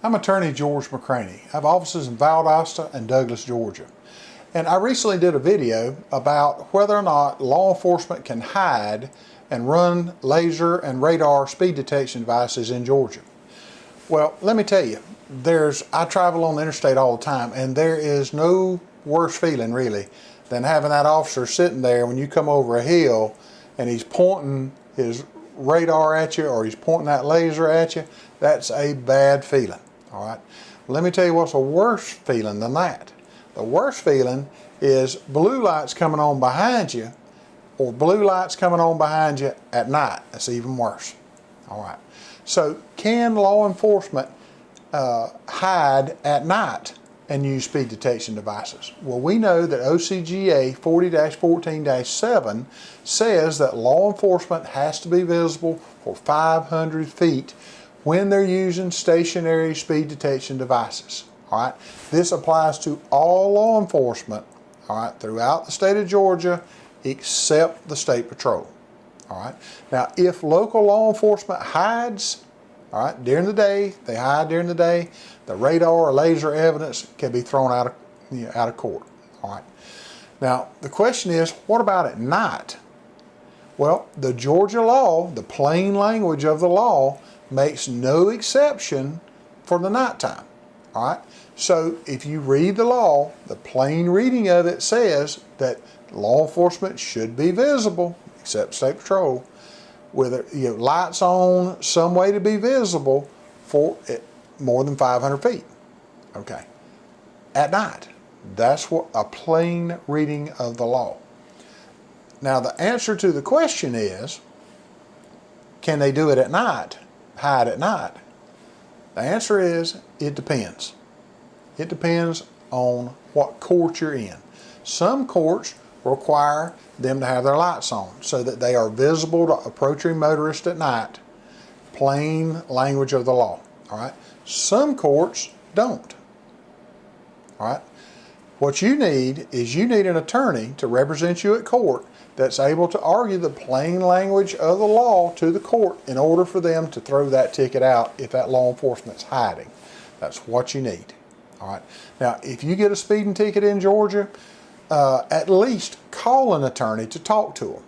I'm Attorney George McCranie. I have offices in Valdosta and Douglas, Georgia. And I recently did a video about whether or not law enforcement can hide and run laser and radar speed detection devices in Georgia. Well, let me tell you, I travel on the interstate all the time, and there is no worse feeling really than having that officer sitting there when you come over a hill and he's pointing his radar at you or he's pointing that laser at you. That's a bad feeling. All right. Let me tell you what's a worse feeling than that. The worst feeling is blue lights coming on behind you, or blue lights coming on behind you at night. That's even worse. All right. So can law enforcement hide at night and use speed detection devices? Well, we know that OCGA 40-14-7 says that law enforcement has to be visible for 500 feet when they're using stationary speed detection devices. All right. This applies to all law enforcement, all right, throughout the state of Georgia, except the State Patrol. All right. Now, if local law enforcement hides, all right, during the day, they hide during the day, the radar or laser evidence can be thrown out of court. All right. Now, the question is, what about at night? Well, the Georgia law, the plain language of the law, makes no exception for the nighttime. All right. So if you read the law, the plain reading of it says that law enforcement should be visible, except State Patrol, with lights on, some way to be visible for more than 500 feet. Okay. At night. That's what a plain reading of the law. Now the answer to the question is, can they do it at night? Hide at night? The answer is, it depends. It depends on what court you're in. Some courts require them to have their lights on so that they are visible to approaching motorists at night. Plain language of the law. All right. Some courts don't. All right. What you need is an attorney to represent you at court that's able to argue the plain language of the law to the court in order for them to throw that ticket out if that law enforcement's hiding. That's what you need. All right. Now, if you get a speeding ticket in Georgia, at least call an attorney to talk to them,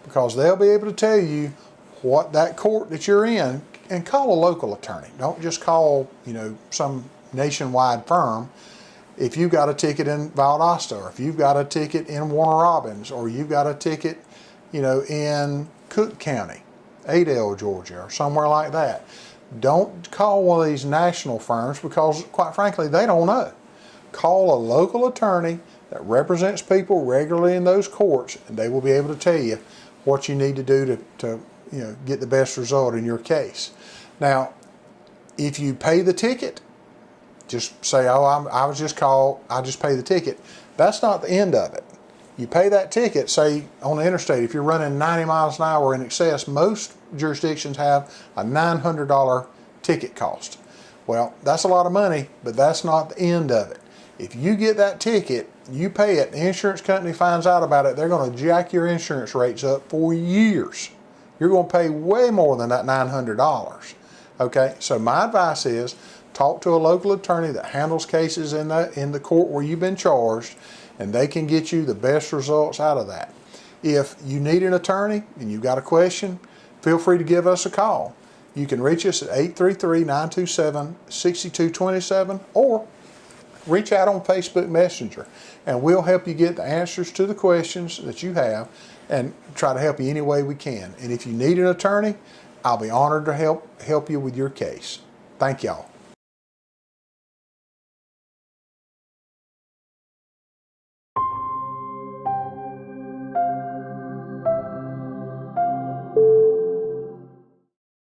because they'll be able to tell you what that court that you're in, and call a local attorney. Don't just call, some nationwide firm. If you've got a ticket in Valdosta, or if you've got a ticket in Warner Robins, or you've got a ticket, in Cook County, Adel, Georgia, or somewhere like that, don't call one of these national firms, because quite frankly, they don't know. Call a local attorney that represents people regularly in those courts, and they will be able to tell you what you need to do to get the best result in your case. Now, if you pay the ticket, just say, oh, I was just called, I just pay the ticket. That's not the end of it. You pay that ticket, say on the interstate, if you're running 90 miles an hour in excess, most jurisdictions have a $900 ticket cost. Well, that's a lot of money, but that's not the end of it. If you get that ticket, you pay it, the insurance company finds out about it, they're going to jack your insurance rates up for years. You're going to pay way more than that $900. Okay, so my advice is, talk to a local attorney that handles cases in the court where you've been charged, and they can get you the best results out of that. If you need an attorney and you've got a question, feel free to give us a call. You can reach us at 833-927-6227, or reach out on Facebook Messenger, and we'll help you get the answers to the questions that you have and try to help you any way we can. And if you need an attorney, I'll be honored to help you with your case. Thank y'all.